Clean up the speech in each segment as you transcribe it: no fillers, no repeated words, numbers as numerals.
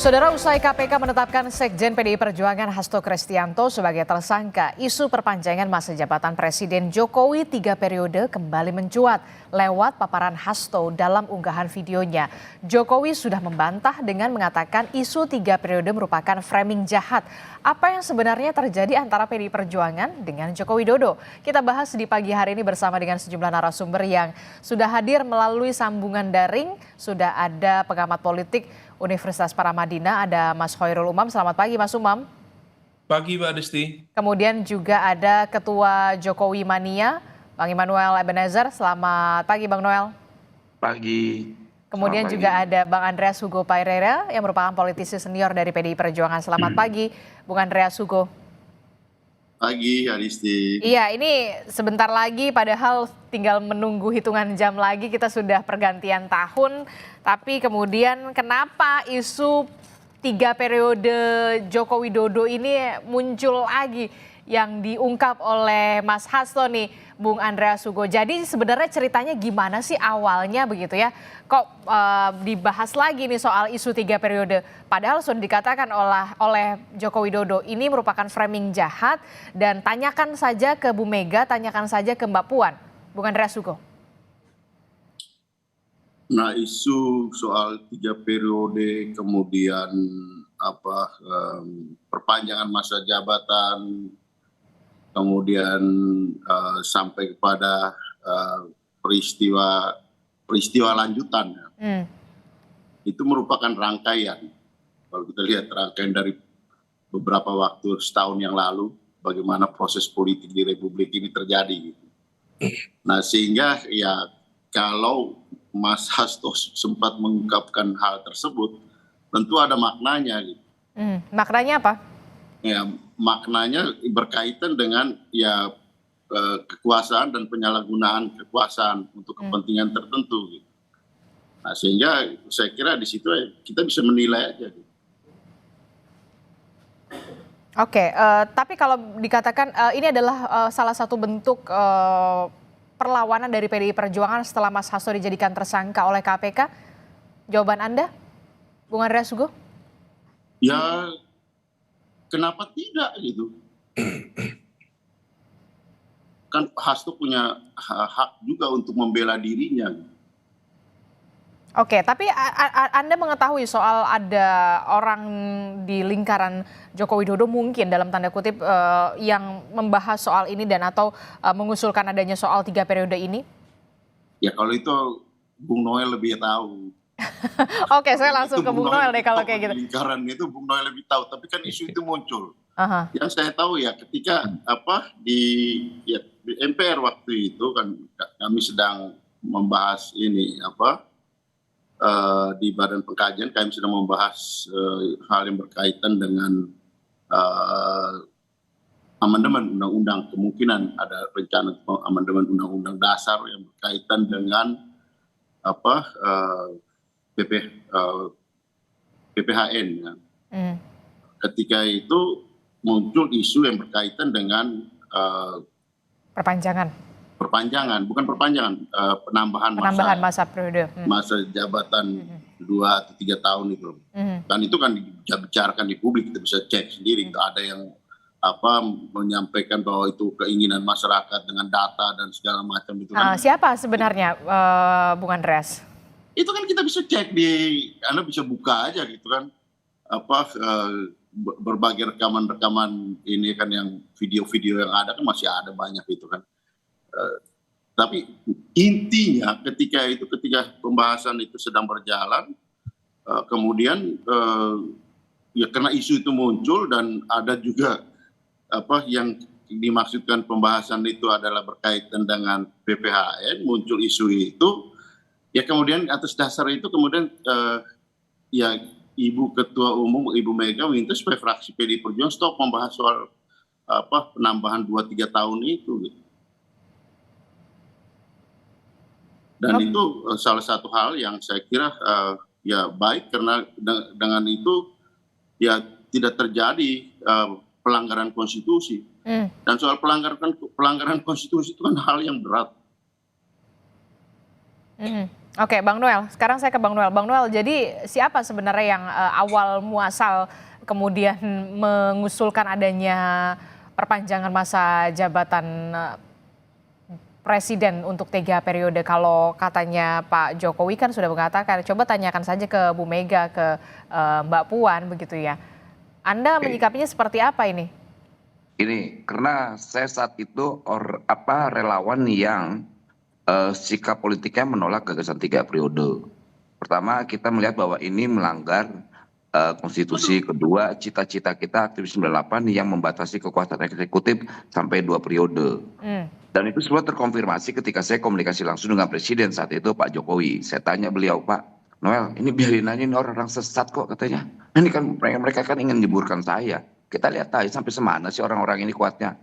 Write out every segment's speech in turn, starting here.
Saudara, usai KPK menetapkan Sekjen PDI Perjuangan Hasto Kristianto sebagai tersangka, isu perpanjangan masa jabatan Presiden Jokowi 3 periode kembali mencuat lewat paparan Hasto dalam unggahan videonya. Jokowi sudah membantah dengan mengatakan isu 3 periode merupakan framing jahat. Apa yang sebenarnya terjadi antara PDI Perjuangan dengan Joko Widodo? Kita bahas di pagi hari ini bersama dengan sejumlah narasumber yang sudah hadir melalui sambungan daring. Sudah ada pengamat politik Universitas Paramadina, ada Mas Khoirul Umam. Selamat pagi Mas Umam. Pagi Mbak Desti. Kemudian juga ada Ketua Jokowi Mania, Bang Immanuel Ebenezer. Selamat pagi Bang Noel. Pagi. Kemudian juga ada Bang Andreas Hugo Paerera yang merupakan politisi senior dari PDI Perjuangan. Selamat pagi Bung Andreas Hugo. Pagi Adisti. Iya, ini sebentar lagi padahal tinggal menunggu hitungan jam lagi kita sudah pergantian tahun. Tapi kemudian kenapa isu 3 periode Joko Widodo ini muncul lagi yang diungkap oleh Mas Hasto nih, Bung Andreas Hugo. Jadi sebenarnya ceritanya gimana sih awalnya begitu ya? Kok dibahas lagi nih soal isu 3 periode? Padahal sudah dikatakan oleh Joko Widodo ini merupakan framing jahat dan tanyakan saja ke Bu Mega, tanyakan saja ke Mbak Puan. Bung Andreas Hugo. Nah, isu soal 3 periode kemudian perpanjangan masa jabatan, kemudian sampai kepada peristiwa lanjutan, itu merupakan rangkaian. Kalau kita lihat rangkaian dari beberapa waktu setahun yang lalu, bagaimana proses politik di Republik ini terjadi. Gitu. Nah, sehingga ya kalau Mas Hasto sempat mengungkapkan hal tersebut, tentu ada maknanya. Gitu. Maknanya apa? Ya, maknanya berkaitan dengan ya kekuasaan dan penyalahgunaan kekuasaan untuk kepentingan tertentu. Gitu. Nah, sehingga saya kira di situ kita bisa menilai aja. Gitu. Oke, tapi kalau dikatakan ini adalah salah satu bentuk perlawanan dari PDI Perjuangan setelah Mas Hasto dijadikan tersangka oleh KPK, jawaban Anda, Bung Andreas Hugo? Ya, kenapa tidak gitu? Kan Hasto punya hak juga untuk membela dirinya. Oke, tapi Anda mengetahui soal ada orang di lingkaran Joko Widodo mungkin dalam tanda kutip yang membahas soal ini dan atau mengusulkan adanya soal 3 periode ini? Ya kalau itu Bung Noel lebih tahu. Oke, saya langsung ke Bung Noel deh kalau kayak gitu. Lingkaran itu Bung Noel lebih tahu, tapi kan isu itu muncul. Yang saya tahu ya ketika di MPR waktu itu kan kami sedang membahas ini di Badan Pengkajian kami sedang membahas hal yang berkaitan dengan amandemen undang-undang, kemungkinan ada rencana amandemen undang-undang dasar yang berkaitan dengan PPHN. Ya. Ketika itu muncul isu yang berkaitan dengan penambahan masa periode, masa jabatan 2 atau 3 tahun itu. Dan itu kan dibicarakan di publik, kita bisa cek sendiri. Ada yang menyampaikan bahwa itu keinginan masyarakat dengan data dan segala macam itu kan. Siapa sebenarnya Bung Andreas? Itu kan kita bisa cek Anda bisa buka aja gitu kan. Berbagai rekaman-rekaman ini kan yang video-video yang ada kan masih ada banyak itu kan. Tapi intinya ketika pembahasan itu sedang berjalan, kemudian ya karena isu itu muncul dan ada juga yang dimaksudkan pembahasan itu adalah berkaitan dengan PPHN, muncul isu itu, ya kemudian atas dasar itu kemudian ya Ibu Ketua Umum Ibu Mega minta supaya fraksi PDI Perjuangan stop membahas soal penambahan 2-3 tahun itu. Gitu. Dan itu salah satu hal yang saya kira ya baik karena dengan itu ya tidak terjadi pelanggaran konstitusi. Dan soal pelanggaran konstitusi itu kan hal yang berat. Oke, Bang Noel. Sekarang saya ke Bang Noel. Bang Noel, jadi siapa sebenarnya yang awal muasal kemudian mengusulkan adanya perpanjangan masa jabatan presiden untuk 3 periode? Kalau katanya Pak Jokowi kan sudah mengatakan, coba tanyakan saja ke Bu Mega, ke Mbak Puan begitu ya. Anda Oke. menyikapinya seperti apa ini? Ini karena saya saat itu relawan yang sikap politiknya menolak gagasan 3 periode. Pertama, kita melihat bahwa ini melanggar konstitusi. Kedua, cita-cita kita aktivis 98 yang membatasi kekuasaan eksekutif sampai 2 periode. Hmm. Dan itu semua terkonfirmasi ketika saya komunikasi langsung dengan Presiden saat itu, Pak Jokowi. Saya tanya beliau, Pak Noel, ini biarin aja, ini orang-orang sesat kok katanya. Ini kan mereka kan ingin menyemburkan saya. Kita lihat aja sampai semana sih orang-orang ini kuatnya.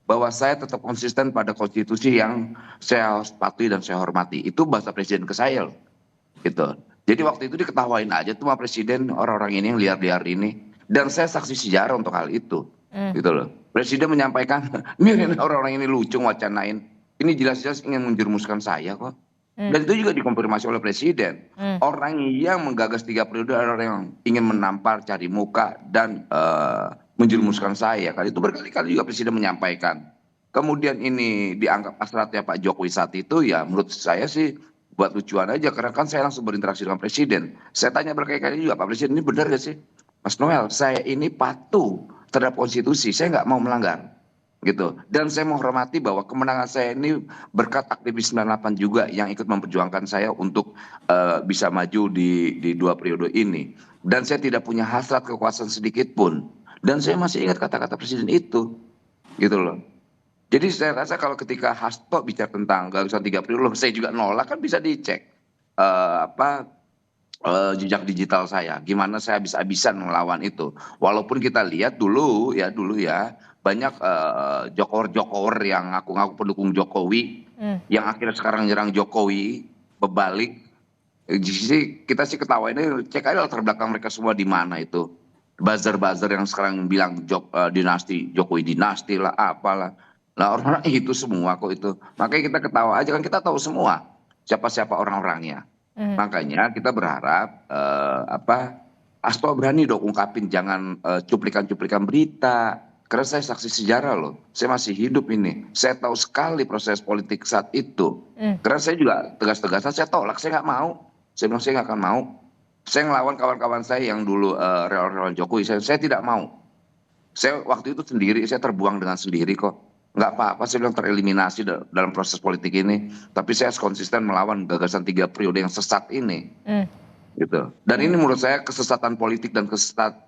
Bahwa saya tetap konsisten pada konstitusi yang saya patuhi dan saya hormati. Itu bahasa Presiden ke saya loh. Gitu. Jadi waktu itu diketawain aja tuh sama Presiden orang-orang ini yang liar-liar ini. Dan saya saksi sejarah untuk hal itu. Gitu loh. Presiden menyampaikan, ini orang-orang ini lucu wacanain. Ini jelas-jelas ingin menjerumuskan saya kok. Dan itu juga dikonfirmasi oleh Presiden. Orang yang menggagas 3 periode adalah orang yang ingin menampar, cari muka, dan menjerumuskan saya. Itu berkali-kali juga Presiden menyampaikan. Kemudian ini dianggap hasratnya Pak Jokowi saat itu, ya menurut saya sih buat lucuan aja. Karena kan saya langsung berinteraksi dengan Presiden. Saya tanya berkali-kali juga, Pak Presiden ini benar gak sih? Mas Noel, saya ini patuh terhadap konstitusi, saya nggak mau melanggar. Gitu. Dan saya menghormati bahwa kemenangan saya ini berkat aktivis 98 juga yang ikut memperjuangkan saya untuk bisa maju di 2 periode ini. Dan saya tidak punya hasrat kekuasaan sedikit pun. Dan saya masih ingat kata-kata Presiden itu. Gitu loh. Jadi saya rasa kalau ketika Hasto bicara tentang gagasan 3 periode, saya juga nolak, kan bisa dicek jejak digital saya. Gimana saya habis-habisan melawan itu. Walaupun kita lihat dulu ya banyak jokor-jokor yang ngaku-ngaku pendukung Jokowi yang akhirnya sekarang nyerang Jokowi berbalik. Jadi kita sih ketawa ini, cek aja latar belakang mereka semua di mana itu. Buzzer-buzzer yang sekarang bilang dinasti Jokowi dinasti lah apalah. Nah orang-orang itu semua kok itu. Makanya kita ketawa aja, kan kita tahu semua siapa-siapa orang-orangnya. Makanya kita berharap Hasto berani dong ungkapin, jangan cuplikan-cuplikan berita. Karena saya saksi sejarah loh, saya masih hidup ini. Saya tahu sekali proses politik saat itu. Karena saya juga tegas-tegasan, saya tolak, saya nggak mau. Saya bilang saya nggak akan mau. Saya ngelawan kawan-kawan saya yang dulu relawan Jokowi, saya tidak mau. Saya waktu itu sendiri, saya terbuang dengan sendiri kok. Nggak apa-apa, saya bilang tereliminasi dalam proses politik ini. Tapi saya konsisten melawan gagasan 3 periode yang sesat ini. Gitu. Dan ini menurut saya kesesatan politik dan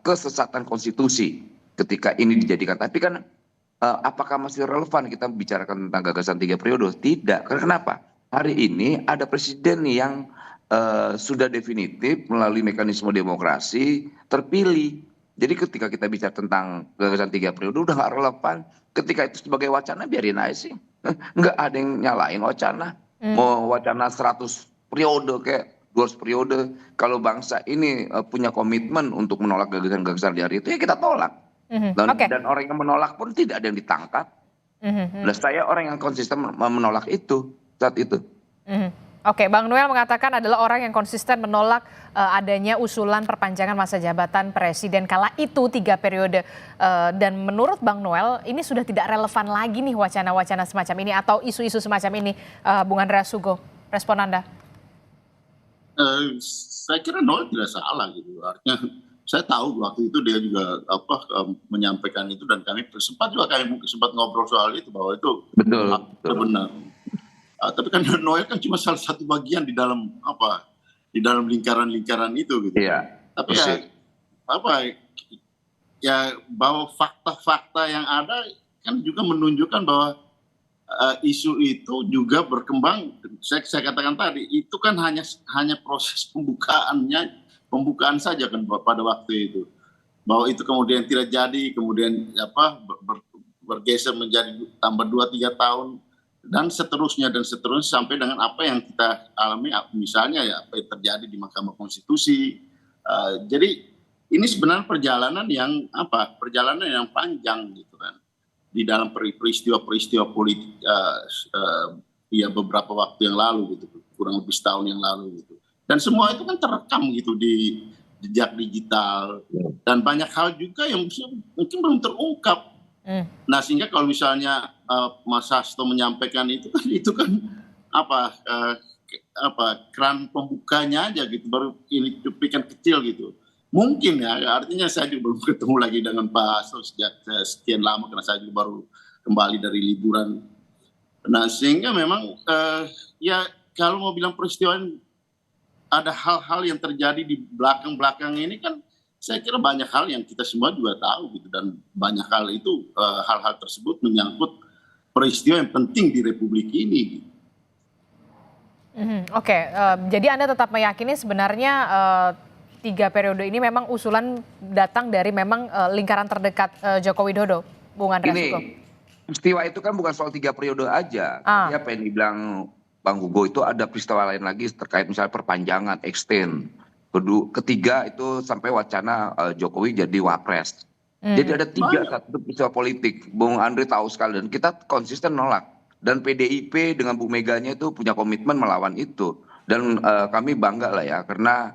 kesesatan konstitusi ketika ini dijadikan. Tapi kan apakah masih relevan kita bicarakan tentang gagasan 3 periode? Tidak. Karena kenapa? Hari ini ada presiden yang sudah definitif melalui mekanisme demokrasi terpilih. Jadi ketika kita bicara tentang gagasan 3 periode udah nggak relevan. Ketika itu sebagai wacana biarin aja sih. Nggak ada yang nyalain wacana. Mau wacana 100 periode kayak 200 periode. Kalau bangsa ini punya komitmen untuk menolak gagasan-gagasan di hari itu, ya kita tolak. Dan orang yang menolak pun tidak ada yang ditangkap. Nah, saya orang yang konsisten menolak itu saat itu. Oke, Bang Noel mengatakan adalah orang yang konsisten menolak adanya usulan perpanjangan masa jabatan presiden kala itu 3 periode. Dan menurut Bang Noel, ini sudah tidak relevan lagi nih wacana-wacana semacam ini atau isu-isu semacam ini, Bung Andreas Hugo. Respon Anda? Saya kira Noel tidak salah gitu. Artinya saya tahu waktu itu dia juga menyampaikan itu, dan kami sempat ngobrol soal itu, bahwa itu benar. Tapi kan Noel kan cuma salah satu bagian di dalam lingkaran-lingkaran itu gitu. Iya. Tapi ya bahwa fakta-fakta yang ada kan juga menunjukkan bahwa isu itu juga berkembang. Saya katakan tadi itu kan hanya proses pembukaan saja kan pada waktu itu. Bahwa itu kemudian tidak jadi, kemudian bergeser menjadi tambah 2-3 tahun. Dan seterusnya sampai dengan apa yang kita alami, misalnya ya apa yang terjadi di Mahkamah Konstitusi. Jadi ini sebenarnya perjalanan yang panjang gitu kan di dalam peristiwa-peristiwa politik ya beberapa waktu yang lalu gitu. kurang lebih setahun yang lalu gitu. Dan semua itu kan terekam gitu di jejak digital dan banyak hal juga yang mungkin belum terungkap. Nah sehingga kalau misalnya Mas Hasto menyampaikan itu kan keran pembukanya aja gitu, baru ini cuplikan kecil gitu. Mungkin ya, artinya saya juga belum ketemu lagi dengan Pak Hasto sejak sekian lama karena saya juga baru kembali dari liburan. Nah sehingga memang ya kalau mau bilang peristiwa ada hal-hal yang terjadi di belakang-belakang ini kan saya kira banyak hal yang kita semua juga tahu gitu, dan banyak hal itu hal-hal tersebut menyangkut peristiwa yang penting di Republik ini gitu. Oke, jadi Anda tetap meyakini sebenarnya 3 periode ini memang usulan datang dari memang lingkaran terdekat Joko Widodo, Bung Andreas Hugo? Ini peristiwa itu kan bukan soal 3 periode aja. Tadi apa yang dibilang Bang Hugo itu ada peristiwa lain lagi terkait misalnya perpanjangan, extend. Ketiga itu sampai wacana Jokowi jadi wapres. Jadi ada 3 satu peristiwa politik. Bung Andre tahu sekali dan kita konsisten nolak. Dan PDIP dengan Bu Meganya itu punya komitmen melawan itu. Dan kami bangga lah ya karena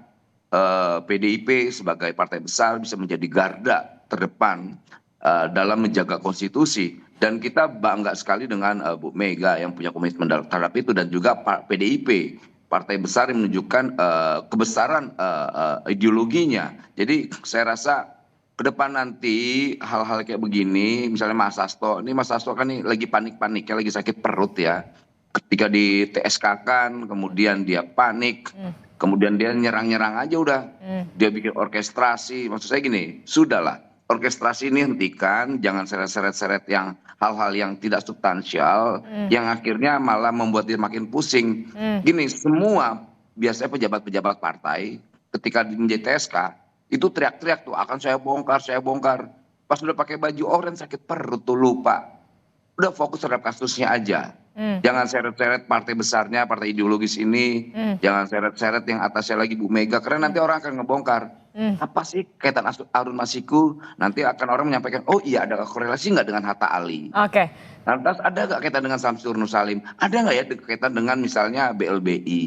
PDIP sebagai partai besar bisa menjadi garda terdepan dalam menjaga konstitusi. Dan kita bangga sekali dengan Bu Mega yang punya komitmen terhadap itu, dan juga PDIP, partai besar yang menunjukkan kebesaran ideologinya. Jadi saya rasa ke depan nanti hal-hal kayak begini, misalnya Mas Hasto, ini Mas Hasto kan nih lagi panik-paniknya, lagi sakit perut ya. Ketika di TSK kan, kemudian dia panik, kemudian dia nyerang-nyerang aja udah. Dia bikin orkestrasi, maksud saya gini, sudahlah. Orkestrasi ini hentikan, jangan seret-seret yang hal-hal yang tidak substansial, yang akhirnya malah membuat dia makin pusing. Gini, semua biasanya pejabat-pejabat partai ketika menjadi TSK itu teriak-teriak tuh, akan saya bongkar, saya bongkar. Pas udah pakai baju orange sakit perut tuh lupa. Udah fokus terhadap kasusnya aja. Jangan seret-seret partai besarnya, partai ideologis ini. Jangan seret-seret yang atasnya lagi Bu Mega, karena nanti orang akan ngebongkar. Apa sih kaitan Harun Masiku? Nanti akan orang menyampaikan, oh iya ada korelasi nggak dengan Hatta Ali? Oke. Lantas ada nggak kaitan dengan Samsur Nur Salim? Ada nggak ya kaitan dengan misalnya BLBI?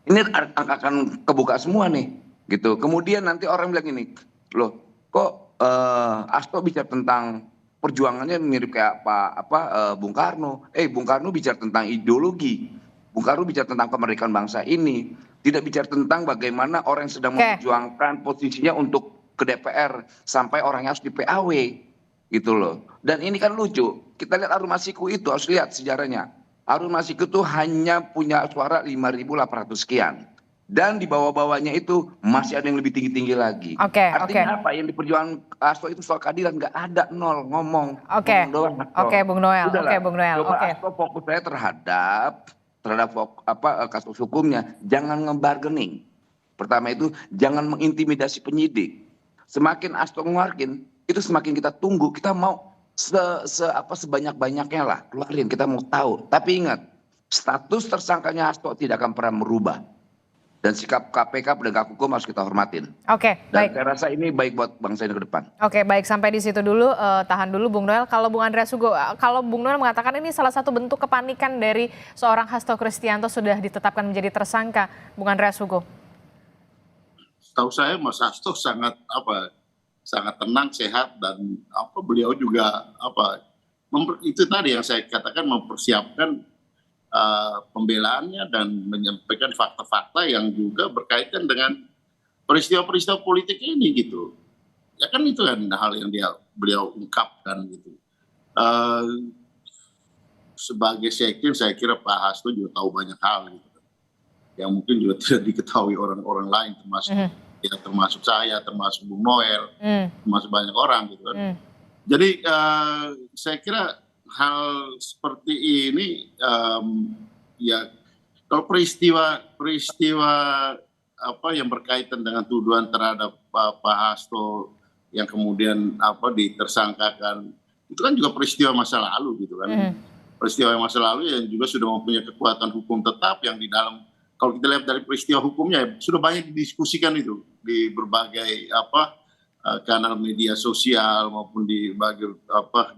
Ini akan kebuka semua nih. Gitu. Kemudian nanti orang bilang ini, loh kok Hasto bicara tentang perjuangannya mirip kayak Bung Karno. Bung Karno bicara tentang ideologi. Bung Karno bicara tentang kemerdekaan bangsa ini. Tidak bicara tentang bagaimana orang yang sedang memperjuangkan posisinya untuk ke DPR sampai orangnya harus di PAW. Gitu loh. Dan ini kan lucu. Kita lihat Harun Masiku itu, harus lihat sejarahnya. Harun Masiku itu hanya punya suara 5.800 sekian. Dan di bawah-bawahnya itu masih ada yang lebih tinggi-tinggi lagi. Artinya apa? Yang diperjuangkan Hasto itu soal keadilan nggak ada, nol ngomong. Bung Noel. Coba Hasto fokus saya terhadap kasus hukumnya. Jangan ngebargaining. Pertama itu jangan mengintimidasi penyidik. Semakin Hasto ngeluarin, itu semakin kita tunggu. Kita mau sebanyak-banyaknya lah keluarin. Kita mau tahu. Tapi ingat, status tersangkanya Hasto tidak akan pernah merubah. Dan sikap KPK penegak hukum harus kita hormatin. Dan saya rasa ini baik buat bangsa ini ke depan. Baik, sampai di situ dulu, tahan dulu Bung Noel. Kalau Bung Andreas Hugo, kalau Bung Noel mengatakan ini salah satu bentuk kepanikan dari seorang Hasto Kristianto sudah ditetapkan menjadi tersangka, Bung Andreas Hugo. Tahu saya Mas Hasto sangat tenang, sehat, dan beliau juga itu tadi yang saya katakan, mempersiapkan pembelaannya dan menyampaikan fakta-fakta yang juga berkaitan dengan peristiwa-peristiwa politik ini gitu. Ya kan itu kan hal yang beliau ungkapkan gitu. Sebagai sekjen saya kira Pak Hasto juga tahu banyak hal gitu, yang mungkin juga tidak diketahui orang-orang lain, termasuk saya, termasuk Bung Noel, termasuk banyak orang gitu kan. Jadi saya kira hal seperti ini ya kalau peristiwa yang berkaitan dengan tuduhan terhadap Pak Hasto yang kemudian ditersangkakan, itu kan juga peristiwa masa lalu gitu kan. Peristiwa masa lalu yang juga sudah mempunyai kekuatan hukum tetap, yang di dalam, kalau kita lihat dari peristiwa hukumnya sudah banyak didiskusikan itu di berbagai kanal media sosial maupun di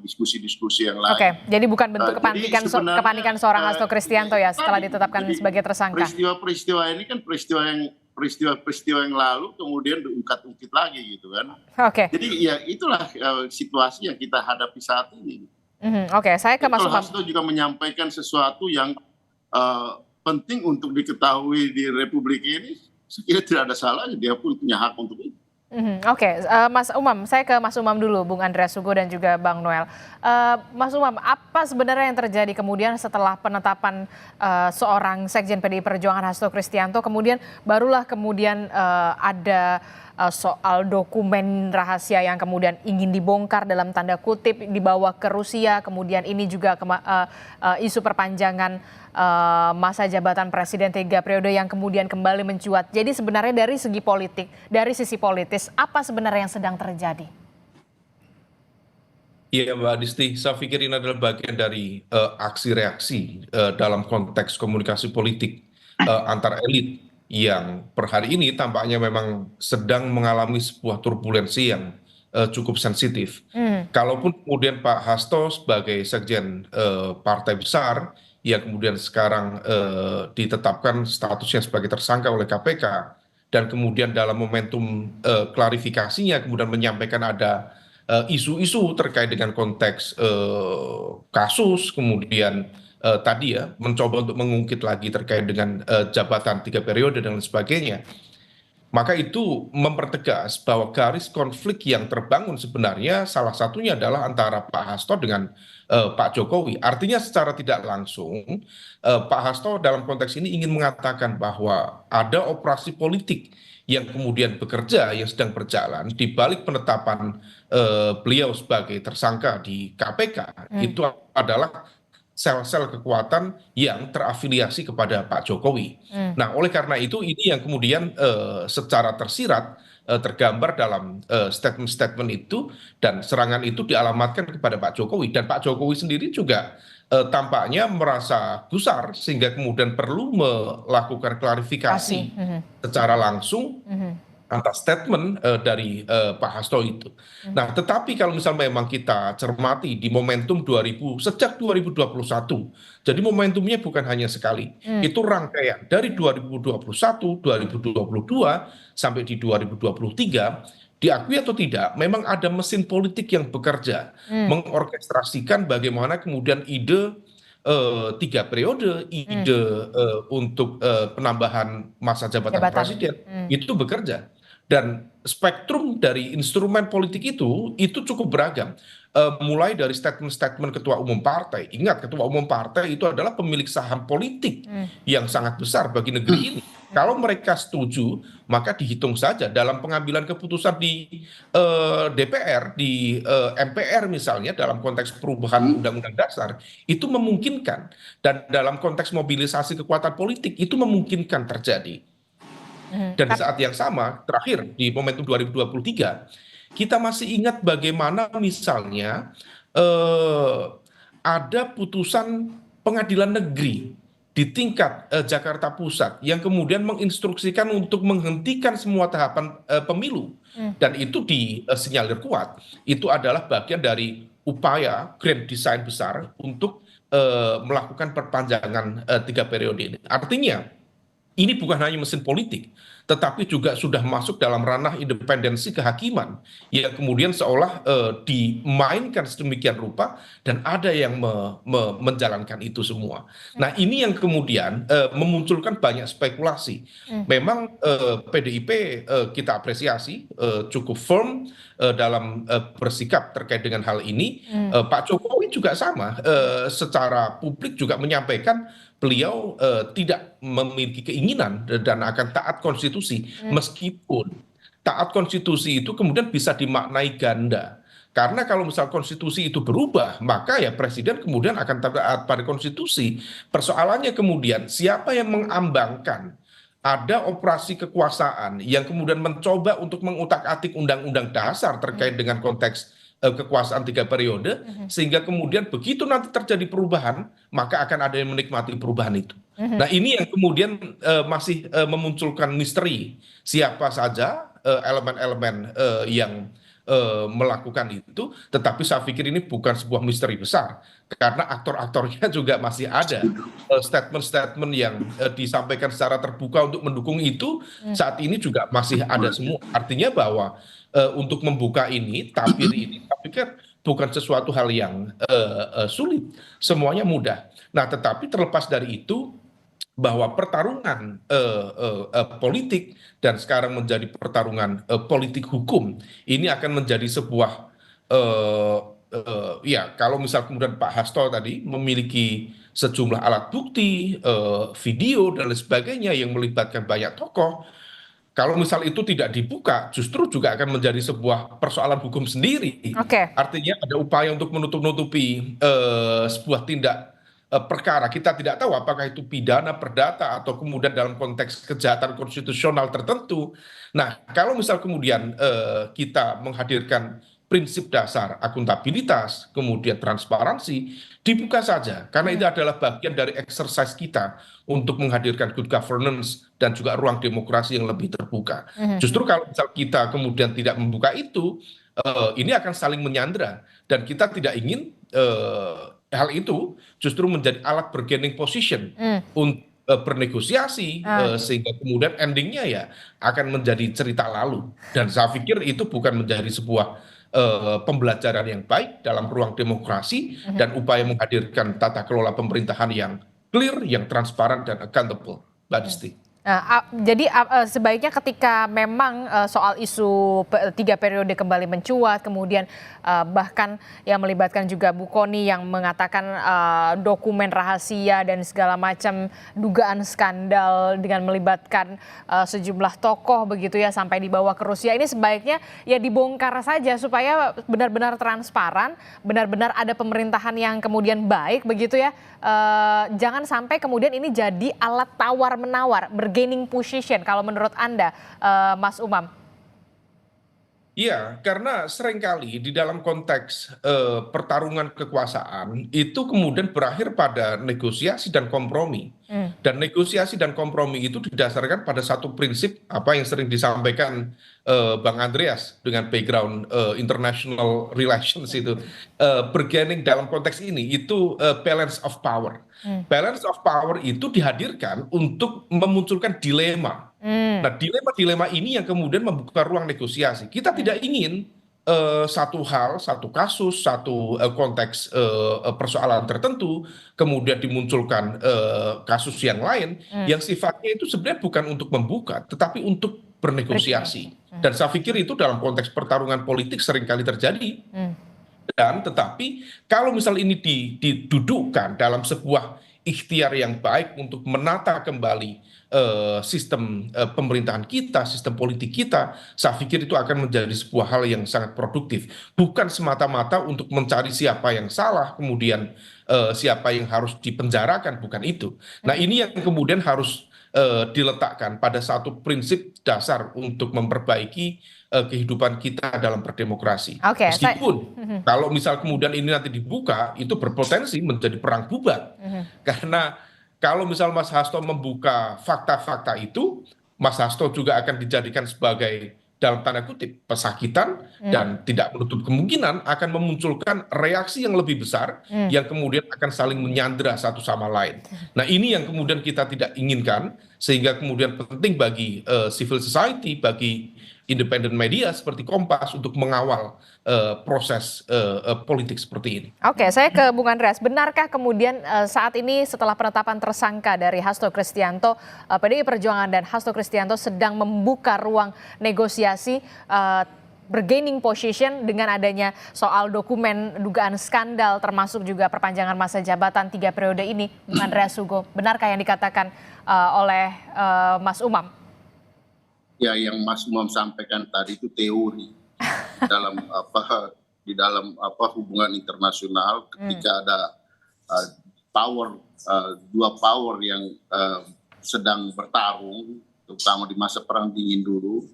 diskusi-diskusi yang lain. Oke, jadi bukan bentuk Jadi sebenarnya, kepanikan seorang Hasto Kristianto ya setelah ditetapkan sebagai tersangka. Peristiwa-peristiwa ini kan peristiwa yang lalu kemudian diungkit-ungkit lagi gitu kan. Oke. Jadi ya itulah situasi yang kita hadapi saat ini. Oke, saya ke Mas Kalau Umam. Hasto juga menyampaikan sesuatu yang penting untuk diketahui di Republik ini, saya kira tidak ada salahnya, dia pun punya hak untuk itu. Oke, Mas Umam, saya ke Mas Umam dulu, Bung Andreas Sugo dan juga Bang Noel. Mas Umam, apa sebenarnya yang terjadi kemudian setelah penetapan seorang Sekjen PDI Perjuangan Hasto Kristianto, kemudian barulah kemudian ada soal dokumen rahasia yang kemudian ingin dibongkar dalam tanda kutip dibawa ke Rusia, kemudian ini juga isu perpanjangan masa jabatan presiden 3 periode yang kemudian kembali mencuat. Jadi sebenarnya dari segi politik, dari sisi politis, apa sebenarnya yang sedang terjadi? Iya Mbak Adisti, saya pikir ini adalah bagian dari aksi reaksi dalam konteks komunikasi politik antar elit yang per hari ini tampaknya memang sedang mengalami sebuah turbulensi yang cukup sensitif. Kalaupun kemudian Pak Hasto sebagai sekjen partai besar yang kemudian sekarang ditetapkan statusnya sebagai tersangka oleh KPK dan kemudian dalam momentum klarifikasinya kemudian menyampaikan ada isu-isu terkait dengan konteks kasus, kemudian tadi ya mencoba untuk mengungkit lagi terkait dengan jabatan 3 periode dan lain sebagainya. Maka itu mempertegas bahwa garis konflik yang terbangun sebenarnya salah satunya adalah antara Pak Hasto dengan Pak Jokowi. Artinya secara tidak langsung Pak Hasto dalam konteks ini ingin mengatakan bahwa ada operasi politik yang kemudian bekerja, yang sedang berjalan di balik penetapan beliau sebagai tersangka di KPK. Itu adalah sel-sel kekuatan yang terafiliasi kepada Pak Jokowi. Nah, oleh karena itu ini yang kemudian secara tersirat tergambar dalam statement-statement itu dan serangan itu dialamatkan kepada Pak Jokowi dan Pak Jokowi sendiri juga tampaknya merasa gusar sehingga kemudian perlu melakukan klarifikasi secara langsung atas statement dari Pak Hasto itu. Nah, tetapi kalau misalnya memang kita cermati di momentum sejak 2021, jadi momentumnya bukan hanya sekali, itu rangkaian dari 2021, 2022 sampai di 2023, diakui atau tidak, memang ada mesin politik yang bekerja, mengorkestrasikan bagaimana kemudian ide 3 periode, ide untuk penambahan masa jabatan presiden itu bekerja. Dan spektrum dari instrumen politik itu cukup beragam. Mulai dari statement-statement ketua umum partai. Ingat, ketua umum partai itu adalah pemilik saham politik yang sangat besar bagi negeri ini. Kalau mereka setuju, maka dihitung saja dalam pengambilan keputusan di DPR, di MPR misalnya, dalam konteks perubahan undang-undang dasar, itu memungkinkan. Dan dalam konteks mobilisasi kekuatan politik, itu memungkinkan terjadi. Dan di saat yang sama, terakhir di momentum 2023, kita masih ingat bagaimana misalnya ada putusan pengadilan negeri di tingkat Jakarta Pusat yang kemudian menginstruksikan untuk menghentikan semua tahapan pemilu. Dan itu disinyalir kuat. Itu adalah bagian dari upaya grand design besar untuk melakukan perpanjangan 3 periode ini. Artinya, ini bukan hanya mesin politik, tetapi juga sudah masuk dalam ranah independensi kehakiman yang kemudian seolah dimainkan sedemikian rupa dan ada yang menjalankan itu semua. Nah, ini yang kemudian memunculkan banyak spekulasi. Memang PDIP kita apresiasi cukup firm dalam bersikap terkait dengan hal ini. Pak Jokowi juga sama, secara publik juga menyampaikan beliau tidak memiliki keinginan dan akan taat konstitusi, meskipun taat konstitusi itu kemudian bisa dimaknai ganda. Karena kalau misal konstitusi itu berubah, maka ya presiden kemudian akan taat pada konstitusi. Persoalannya kemudian siapa yang mengambangkan ada operasi kekuasaan yang kemudian mencoba untuk mengutak-atik undang-undang dasar terkait dengan konteks kekuasaan 3 periode, sehingga kemudian begitu nanti terjadi perubahan, maka akan ada yang menikmati perubahan itu. Nah, ini yang kemudian masih memunculkan misteri siapa saja elemen-elemen yang melakukan itu, tetapi saya pikir ini bukan sebuah misteri besar karena aktor-aktornya juga masih ada. Statement-statement yang disampaikan secara terbuka untuk mendukung itu saat ini juga masih ada semua. Artinya bahwa untuk membuka ini, tabir ini, saya pikir bukan sesuatu hal yang sulit, semuanya mudah. Nah, tetapi terlepas dari itu, bahwa pertarungan politik dan sekarang menjadi pertarungan politik hukum ini akan menjadi sebuah ya kalau misal kemudian Pak Hasto tadi memiliki sejumlah alat bukti, video dan lain sebagainya yang melibatkan banyak tokoh, kalau misal itu tidak dibuka, justru juga akan menjadi sebuah persoalan hukum sendiri. Oke. Artinya ada upaya untuk menutup-nutupi sebuah tindak perkara. Kita tidak tahu apakah itu pidana, perdata, atau kemudian dalam konteks kejahatan konstitusional tertentu. Nah, kalau misal kemudian kita menghadirkan prinsip dasar akuntabilitas, kemudian transparansi, dibuka saja. Karena itu adalah bagian dari exercise kita untuk menghadirkan good governance dan juga ruang demokrasi yang lebih terbuka. Justru kalau misal kita kemudian tidak membuka itu, ini akan saling menyandra. Dan kita tidak ingin hal itu justru menjadi alat bargaining position untuk bernegosiasi sehingga kemudian endingnya ya akan menjadi cerita lalu. Dan saya pikir itu bukan menjadi sebuah pembelajaran yang baik dalam ruang demokrasi dan upaya menghadirkan tata kelola pemerintahan yang clear, yang transparan dan accountable, Mbak Disti. Nah, jadi sebaiknya ketika memang soal isu 3 periode kembali mencuat, kemudian bahkan yang melibatkan juga Bu Kony yang mengatakan dokumen rahasia dan segala macam dugaan skandal dengan melibatkan sejumlah tokoh begitu ya sampai dibawa ke Rusia, ini sebaiknya ya dibongkar saja supaya benar-benar transparan, benar-benar ada pemerintahan yang kemudian baik begitu ya. Jangan sampai kemudian ini jadi alat tawar-menawar, bargaining position kalau menurut Anda, Mas Umam. Iya, karena seringkali di dalam konteks pertarungan kekuasaan itu kemudian berakhir pada negosiasi dan kompromi. Dan negosiasi dan kompromi itu didasarkan pada satu prinsip apa yang sering disampaikan Bang Andreas dengan background international relations itu. Bargaining dalam konteks ini itu balance of power. Balance of power itu dihadirkan untuk memunculkan dilema. Nah, dilema-dilema ini yang kemudian membuka ruang negosiasi. Kita tidak ingin satu hal, satu kasus, satu konteks persoalan tertentu, kemudian dimunculkan kasus yang lain yang sifatnya itu sebenarnya bukan untuk membuka, tetapi untuk bernegosiasi. Dan saya pikir itu dalam konteks pertarungan politik seringkali terjadi. Dan tetapi kalau misal ini didudukkan dalam sebuah ikhtiar yang baik untuk menata kembali sistem pemerintahan kita, sistem politik kita, saya pikir itu akan menjadi sebuah hal yang sangat produktif. Bukan semata-mata untuk mencari siapa yang salah, kemudian siapa yang harus dipenjarakan, bukan itu. Nah, ini yang kemudian harus diletakkan pada satu prinsip dasar untuk memperbaiki kehidupan kita dalam berdemokrasi. Meskipun kalau misal kemudian ini nanti dibuka, itu berpotensi menjadi perang bubat. Karena kalau misal Mas Hasto membuka fakta-fakta itu, Mas Hasto juga akan dijadikan sebagai dalam tanda kutip pesakitan dan tidak menutup kemungkinan akan memunculkan reaksi yang lebih besar yang kemudian akan saling menyandra satu sama lain. Nah, ini yang kemudian kita tidak inginkan, sehingga kemudian penting bagi civil society, bagi independent media seperti Kompas untuk mengawal proses politik seperti ini. Oke, saya ke Bung Andreas. Benarkah kemudian saat ini setelah penetapan tersangka dari Hasto Kristianto, PDI Perjuangan dan Hasto Kristianto sedang membuka ruang negosiasi bargaining position dengan adanya soal dokumen dugaan skandal termasuk juga perpanjangan masa jabatan 3 periode ini, Bung Andreas Hugo. Benarkah yang dikatakan oleh Mas Umam? Ya, yang Mas Umam sampaikan tadi itu teori di dalam hubungan internasional ketika ada dua power yang sedang bertarung, terutama di masa perang dingin dulu,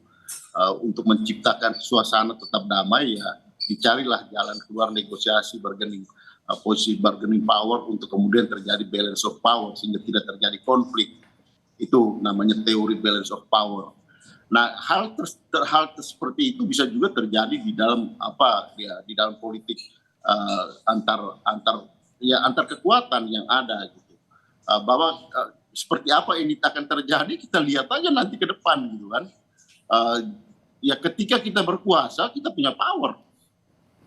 untuk menciptakan suasana tetap damai, ya dicarilah jalan keluar negosiasi posisi bargaining power untuk kemudian terjadi balance of power sehingga tidak terjadi konflik. Itu namanya teori balance of power. Nah, seperti itu bisa juga terjadi di dalam di dalam politik antar kekuatan yang ada gitu. Bahwa seperti apa ini akan terjadi kita lihat aja nanti ke depan gitu kan. Ya ketika kita berkuasa kita punya power.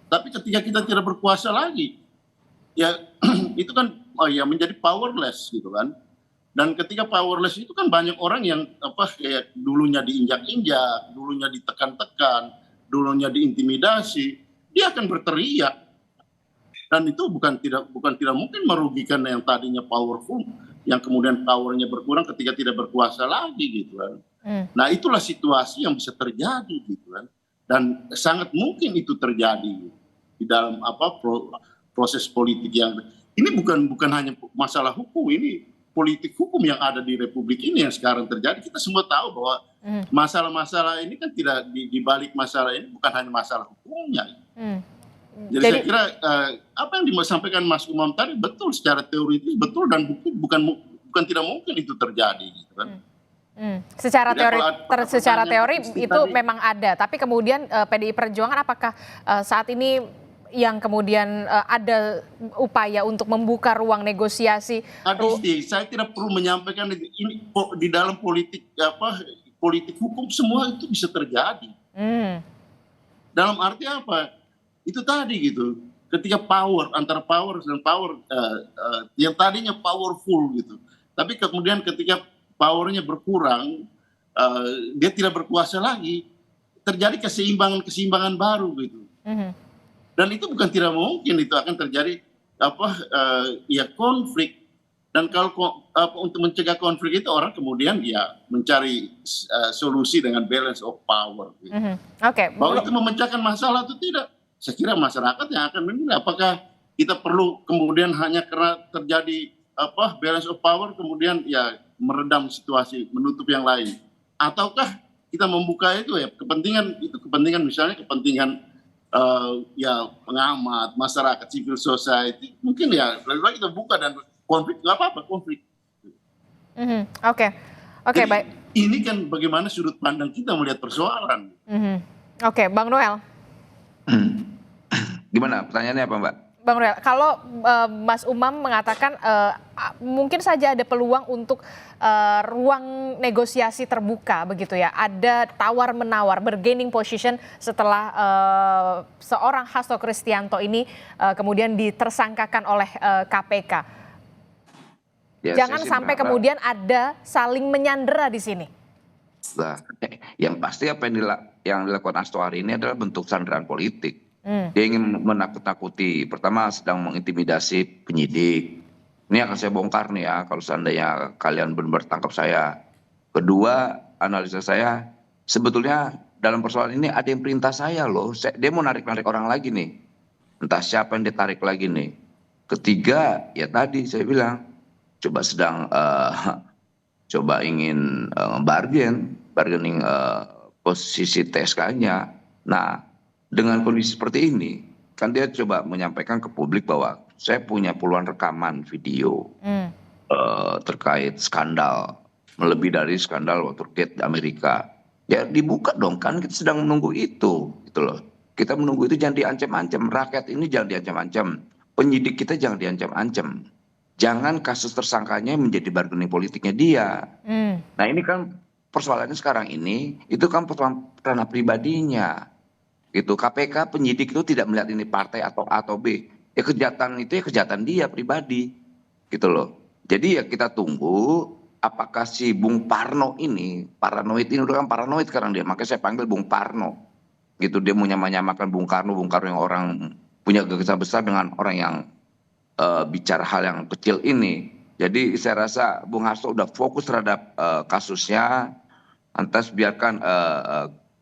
Tapi ketika kita tidak berkuasa lagi ya itu kan menjadi powerless gitu kan. Dan ketika powerless itu kan banyak orang yang kayak dulunya diinjak-injak, dulunya ditekan-tekan, dulunya diintimidasi, dia akan berteriak. Dan itu bukan tidak mungkin merugikan yang tadinya powerful, yang kemudian powernya berkurang ketika tidak berkuasa lagi gitu kan. Nah itulah situasi yang bisa terjadi gitu kan. Dan sangat mungkin itu terjadi di dalam proses politik yang ini bukan hanya masalah hukum, ini politik hukum yang ada di Republik ini yang sekarang terjadi. Kita semua tahu bahwa masalah-masalah ini kan tidak di balik masalah ini bukan hanya masalah hukumnya. Jadi saya kira apa yang disampaikan Mas Umam tadi betul secara teoritis betul dan bukan tidak mungkin itu terjadi gitu kan. Secara teori itu tadi, memang ada, tapi kemudian PDI Perjuangan apakah saat ini yang kemudian ada upaya untuk membuka ruang negosiasi? Saya tidak perlu menyampaikan ini di dalam politik hukum semua itu bisa terjadi. Dalam arti apa? Itu tadi gitu. Ketika antara power dan power yang tadinya powerful gitu, tapi kemudian ketika powernya berkurang, dia tidak berkuasa lagi, terjadi keseimbangan baru gitu. Dan itu bukan tidak mungkin itu akan terjadi konflik. Dan kalau untuk mencegah konflik itu orang kemudian dia mencari solusi dengan balance of power. Gitu. Bahwa itu memecahkan masalah itu tidak. Saya kira masyarakat yang akan menilai apakah kita perlu kemudian hanya karena terjadi balance of power kemudian ya meredam situasi, menutup yang lain. Ataukah kita membuka itu ya kepentingan misalnya kepentingan pengamat, masyarakat, civil society, mungkin ya lebih baik kita buka dan konflik, nggak apa-apa konflik. Oke, baik. Ini kan bagaimana sudut pandang kita melihat persoalan. Oke, Bang Noel. Gimana pertanyaannya apa Mbak? Bang Noel, kalau Mas Umam mengatakan mungkin saja ada peluang untuk ruang negosiasi terbuka begitu ya, ada tawar-menawar, bergaining position setelah seorang Hasto Kristianto ini kemudian ditersangkakan oleh KPK. Ya, jangan sampai kemudian ada saling menyandera di sini. Nah, yang pasti apa yang dilakukan Hasto hari ini adalah bentuk sandaran politik. Dia ingin menakut-nakuti, pertama sedang mengintimidasi penyidik. Ini akan saya bongkar nih ya, kalau seandainya kalian benar-benar tangkap saya. Kedua, analisa saya, sebetulnya dalam persoalan ini ada yang perintah saya loh. Dia mau narik-narik orang lagi nih. Entah siapa yang ditarik lagi nih. Ketiga, ya tadi saya bilang, coba ingin bargaining posisi TSK-nya. Nah, dengan kondisi seperti ini, kan dia coba menyampaikan ke publik bahwa saya punya puluhan rekaman video terkait skandal, melebihi dari skandal Watergate di Amerika. Ya dibuka dong, kan kita sedang menunggu itu, gitu loh. Kita menunggu itu, jangan diancam-ancam, rakyat ini jangan diancam-ancam, penyidik kita jangan diancam-ancam. Jangan kasus tersangkanya menjadi bargaining politiknya dia. Nah ini kan persoalannya sekarang ini, itu kan persoalan ranah pribadinya. Gitu. KPK penyidik itu tidak melihat ini partai atau A atau B. Ya kejahatan itu ya kejahatan dia pribadi. Gitu loh. Jadi ya kita tunggu apakah si Bung Parno ini, paranoid ini udah kan paranoid sekarang dia. Makanya saya panggil Bung Parno. Gitu, dia mau nyamakan Bung Karno yang orang punya gagasan besar dengan orang yang bicara hal yang kecil ini. Jadi saya rasa Bung Hasto udah fokus terhadap kasusnya. Lantas biarkan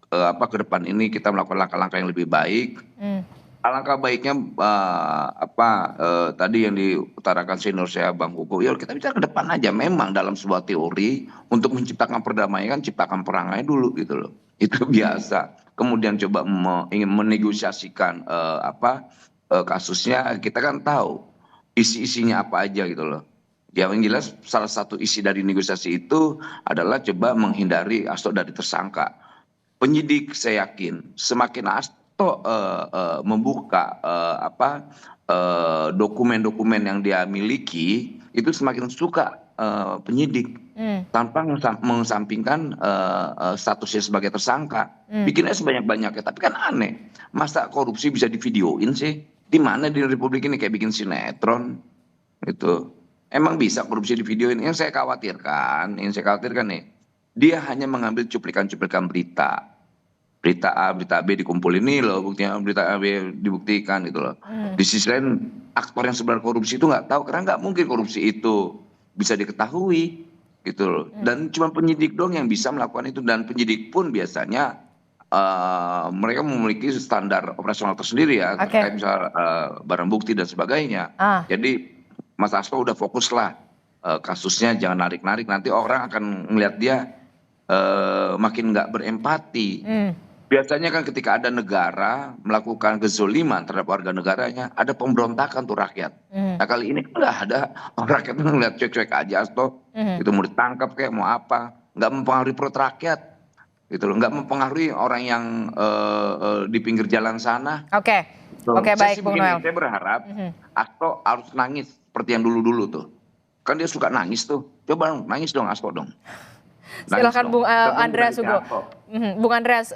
ke depan ini kita melakukan langkah-langkah yang lebih baik. Alangkah baiknya tadi yang diutarakan senior saya Bang Hugo, ya kita bicara ke depan aja. Memang dalam sebuah teori untuk menciptakan perdamaian, ciptakan perangai dulu gitu loh. Itu biasa. Kemudian coba ingin menegosiasikan kasusnya, kita kan tahu isi-isinya apa aja gitu loh. Ya yang jelas salah satu isi dari negosiasi itu adalah coba menghindari Hasto dari tersangka. Penyidik saya yakin semakin Hasto membuka dokumen-dokumen yang dia miliki itu semakin suka penyidik tanpa mengesampingkan statusnya sebagai tersangka. Bikinnya sebanyak-banyaknya, tapi kan aneh. Masa korupsi bisa divideoin sih? Di mana di Republik ini kayak bikin sinetron gitu. Emang bisa korupsi di videoin? Yang saya khawatirkan nih, dia hanya mengambil cuplikan-cuplikan berita. Berita A, berita B dikumpulin ini loh, buktinya berita A, B dibuktikan gitu loh. Di sisi lain, aktor yang sebenarnya korupsi itu nggak tahu, karena nggak mungkin korupsi itu bisa diketahui gitu loh. Dan cuma penyidik dong yang bisa melakukan itu, dan penyidik pun biasanya mereka memiliki standar operasional tersendiri ya, terkait misal barang bukti dan sebagainya. Jadi Mas Hasto udah fokus lah kasusnya, jangan narik-narik, nanti orang akan melihat dia makin nggak berempati. Biasanya kan ketika ada negara melakukan kezoliman terhadap warga negaranya, ada pemberontakan tuh rakyat. Nah kali ini nggak ada, rakyat ngeliat cuek-cuek aja Hasto, itu mau ditangkap kayak mau apa, nggak mempengaruhi perut rakyat, gitu loh, nggak mempengaruhi orang yang di pinggir jalan sana. Oke, baik Bung Noel. Saya berharap Hasto harus nangis seperti yang dulu-dulu tuh, kan dia suka nangis tuh, coba nangis dong Hasto dong. Silakan Bung Andreas Hugo. Bung Andreas,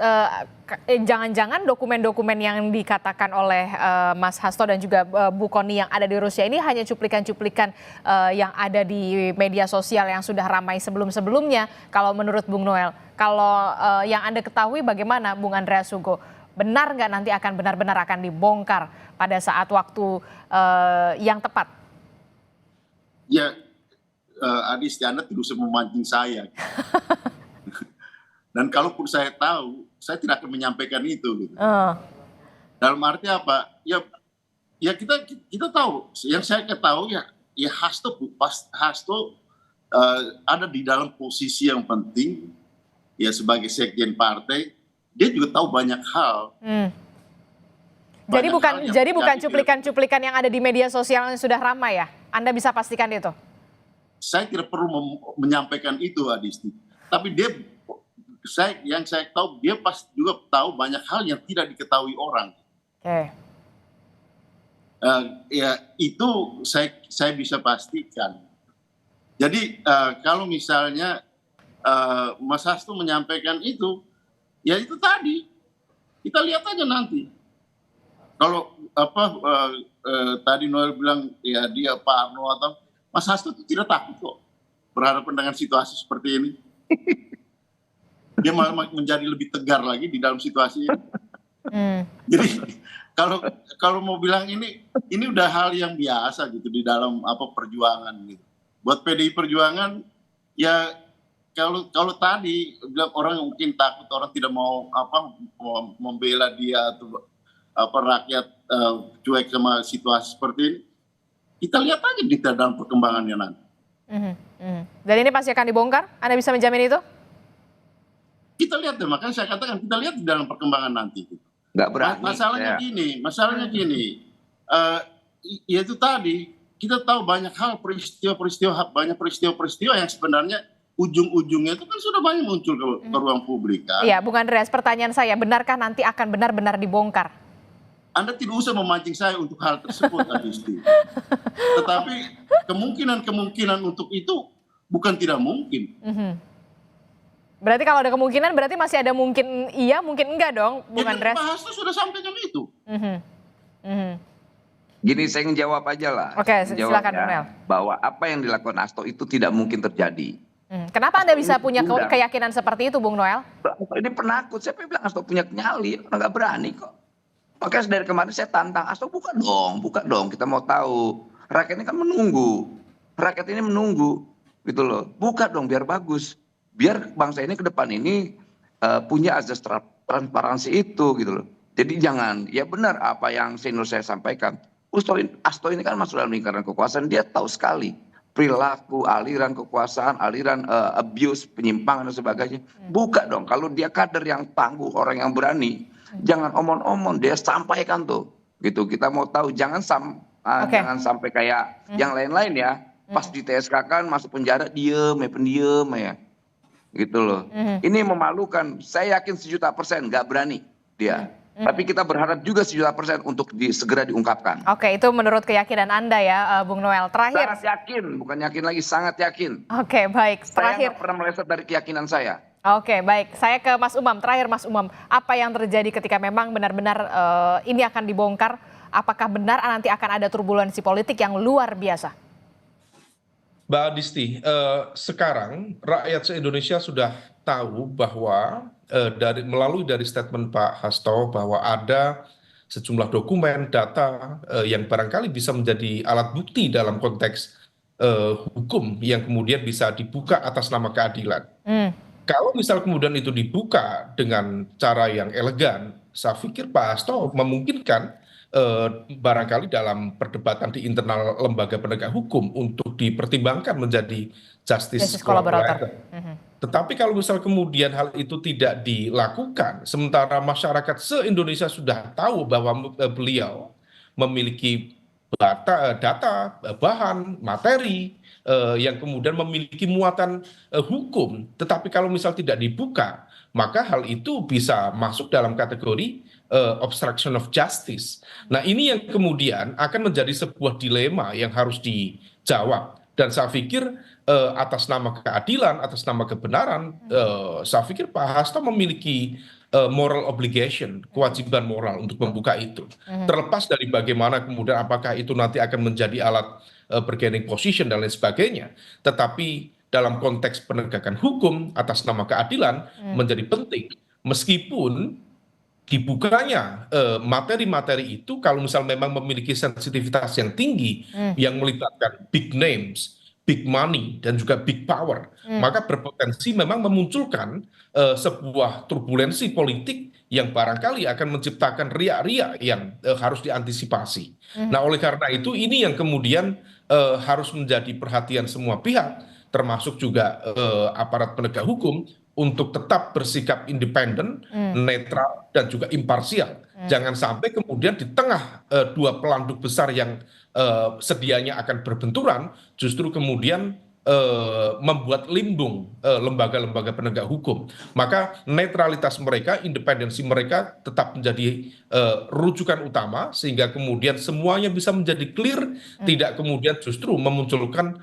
jangan-jangan dokumen-dokumen yang dikatakan oleh Mas Hasto dan juga Bu Kony yang ada di Rusia ini hanya cuplikan-cuplikan yang ada di media sosial yang sudah ramai sebelum-sebelumnya. Kalau menurut Bung Noel, kalau yang Anda ketahui bagaimana Bung Andreas Hugo? Benar nggak nanti akan benar-benar akan dibongkar pada saat waktu yang tepat? Ya, Adis, Anda tidak usah memancing saya. Dan kalaupun saya tahu, saya tidak akan menyampaikan itu. Gitu. Dalam arti apa? Ya kita tahu. Yang saya ketahui ya Hasto ada di dalam posisi yang penting. Ya sebagai sekjen partai, dia juga tahu banyak hal. Jadi bukan cuplikan-cuplikan yang ada di media sosial yang sudah ramai ya? Anda bisa pastikan itu? Saya tidak perlu menyampaikan itu, Adisti. Tapi yang saya tahu, dia pasti juga tahu banyak hal yang tidak diketahui orang. Ya itu saya bisa pastikan. Jadi kalau misalnya Mas Hasto menyampaikan itu, ya itu tadi kita lihat aja nanti. Kalau tadi Noel bilang ya dia parno atau Mas Hasto itu tidak takut kok berhadapan dengan situasi seperti ini. Dia malah menjadi lebih tegar lagi di dalam situasi ini. Jadi kalau mau bilang ini udah hal yang biasa gitu di dalam perjuangan gitu. Buat PDI Perjuangan ya kalau tadi bilang orang mungkin takut, orang tidak mau membela dia atau rakyat cuek sama situasi seperti ini. Kita lihat aja di dalam perkembangannya nanti. Dan ini pasti akan dibongkar? Anda bisa menjamin itu? Kita lihat deh, makanya saya katakan kita lihat di dalam perkembangan nanti. Nggak berani. Masalahnya gini. Ya itu tadi, kita tahu banyak hal, peristiwa yang sebenarnya ujung-ujungnya itu kan sudah banyak muncul ke ruang publik kan. Iya, Bung Andreas, pertanyaan saya, benarkah nanti akan benar-benar dibongkar? Anda tidak usah memancing saya untuk hal tersebut, Adisti. Tetapi kemungkinan untuk itu bukan tidak mungkin. Berarti kalau ada kemungkinan, berarti masih ada mungkin iya, mungkin enggak dong, Bung Andreas? Pak Hasto sudah sampaikan itu. Gini, saya ngejawab aja lah. Oke, silakan Bung Noel. Bahwa apa yang dilakukan Hasto itu tidak mungkin terjadi. Kenapa Anda bisa punya keyakinan seperti itu, Bung Noel? Ini penakut, siapa yang bilang Hasto punya nyali? Orang nggak berani kok. Makanya dari kemarin saya tantang Hasto, buka dong, kita mau tahu. Rakyat ini kan menunggu, gitu loh. Buka dong biar bagus, biar bangsa ini ke depan ini punya azas transparansi itu, gitu loh. Jadi jangan, ya benar apa yang senior saya sampaikan. Hasto ini kan masuk dalam lingkaran kekuasaan, dia tahu sekali perilaku, aliran kekuasaan, aliran abuse, penyimpangan dan sebagainya. Buka dong, kalau dia kader yang tangguh, orang yang berani. Jangan omong-omong, dia sampaikan tuh, gitu. Kita mau tahu, jangan sampai kayak yang lain-lain ya. Pas di TSK kan masuk penjara pendiam ya. Gitu loh. Ini memalukan. Saya yakin 1.000.000% nggak berani dia. Tapi kita berharap juga 1.000.000% untuk segera diungkapkan. Oke, itu menurut keyakinan Anda ya, Bung Noel. Terakhir. Sangat yakin, bukan yakin lagi, sangat yakin. Oke, baik. Saya Terakhir. nggak pernah meleset dari keyakinan saya. Oke, baik. Saya ke Mas Umam. Terakhir, Mas Umam. Apa yang terjadi ketika memang benar-benar ini akan dibongkar? Apakah benar nanti akan ada turbulensi politik yang luar biasa? Mbak Adisti, sekarang rakyat se-Indonesia sudah tahu bahwa melalui dari statement Pak Hasto bahwa ada sejumlah dokumen, data yang barangkali bisa menjadi alat bukti dalam konteks hukum yang kemudian bisa dibuka atas nama keadilan. Kalau misal kemudian itu dibuka dengan cara yang elegan, saya pikir Pak Hasto memungkinkan barangkali dalam perdebatan di internal lembaga penegak hukum untuk dipertimbangkan menjadi justice collaborator. Tetapi kalau misal kemudian hal itu tidak dilakukan, sementara masyarakat se-Indonesia sudah tahu bahwa beliau memiliki data, bahan, materi yang kemudian memiliki muatan hukum, tetapi kalau misal tidak dibuka, maka hal itu bisa masuk dalam kategori obstruction of justice. Nah, ini yang kemudian akan menjadi sebuah dilema yang harus dijawab. Dan saya pikir atas nama keadilan, atas nama kebenaran, saya pikir Pak Hasto memiliki moral obligation, kewajiban moral untuk membuka itu. Terlepas dari bagaimana kemudian apakah itu nanti akan menjadi alat bargaining position dan lain sebagainya. Tetapi dalam konteks penegakan hukum atas nama keadilan menjadi penting. Meskipun dibukanya materi-materi itu kalau misal memang memiliki sensitivitas yang tinggi yang melibatkan big names, big money dan juga big power, maka berpotensi memang memunculkan sebuah turbulensi politik yang barangkali akan menciptakan riak-riak yang harus diantisipasi. Nah, oleh karena itu ini yang kemudian harus menjadi perhatian semua pihak, termasuk juga aparat penegak hukum, untuk tetap bersikap independen, netral, dan juga imparsial. Jangan sampai kemudian di tengah dua pelanduk besar yang sedianya akan berbenturan, justru kemudian membuat limbung lembaga-lembaga penegak hukum. Maka netralitas mereka, independensi mereka tetap menjadi rujukan utama, sehingga kemudian semuanya bisa menjadi clear, tidak kemudian justru memunculkan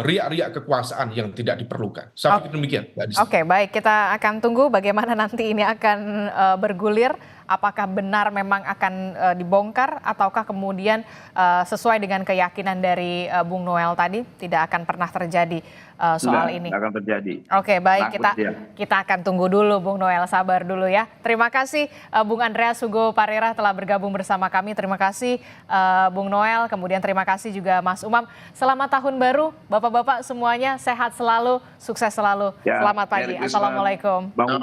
riak-riak kekuasaan yang tidak diperlukan. Saya pikir demikian, Mbak Adisti. Oke, baik. Kita akan tunggu bagaimana nanti ini akan bergulir. Apakah benar memang akan dibongkar ataukah kemudian sesuai dengan keyakinan dari Bung Noel tadi tidak akan pernah terjadi soal ini. Tidak akan terjadi. Oke, baik, kita akan tunggu dulu Bung Noel, sabar dulu ya. Terima kasih Bung Andreas Hugo Parera telah bergabung bersama kami. Terima kasih Bung Noel, kemudian terima kasih juga Mas Umam. Selamat tahun baru Bapak-bapak semuanya, sehat selalu, sukses selalu. Ya, selamat pagi. Assalamualaikum. Bang